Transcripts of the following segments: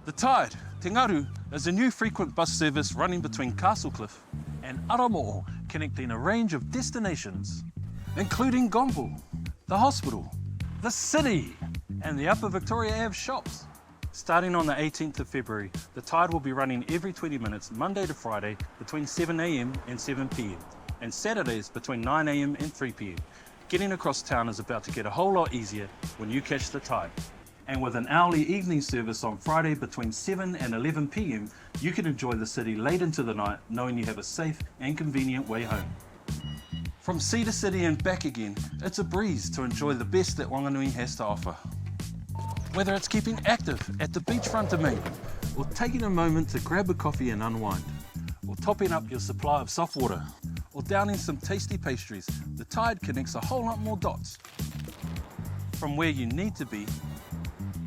The Tide, Te Ngaru, is a new frequent bus service running between Castlecliff and Aramo'o, connecting a range of destinations, including Gombo, the hospital, the city, and the Upper Victoria Ave shops. Starting on the 18th of February, the Tide will be running every 20 minutes, Monday to Friday, between 7 AM and 7 PM, and Saturdays between 9 AM and 3 PM. Getting across town is about to get a whole lot easier when you catch the Tide. And with an hourly evening service on Friday between 7 and 11 PM, you can enjoy the city late into the night, knowing you have a safe and convenient way home. From sea to city and back again, it's a breeze to enjoy the best that Whanganui has to offer. Whether it's keeping active at the beachfront domain, or taking a moment to grab a coffee and unwind, or topping up your supply of soft water, or downing some tasty pastries, the Tide connects a whole lot more dots. From where you need to be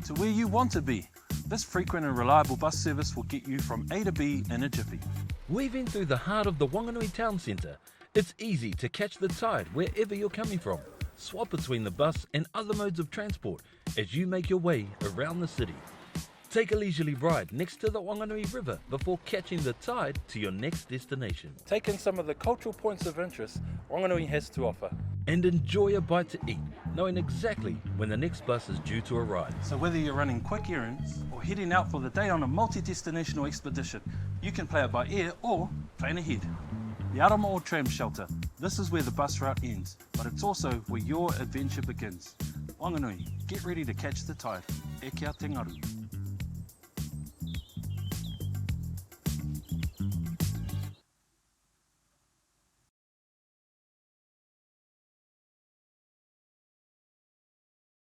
to where you want to be, this frequent and reliable bus service will get you from A to B in a jiffy. Weaving through the heart of the Whanganui town centre, it's easy to catch the Tide wherever you're coming from. Swap between the bus and other modes of transport as you make your way around the city. Take a leisurely ride next to the Whanganui River before catching the Tide to your next destination. Take in some of the cultural points of interest Whanganui has to offer. And enjoy a bite to eat, knowing exactly when the next bus is due to arrive. So whether you're running quick errands or heading out for the day on a multi-destinational expedition, you can play it by ear or plan ahead. The Aramo'o Tram Shelter. This is where the bus route ends, but it's also where your adventure begins. Whanganui, get ready to catch the Tide. E kia te ngaru.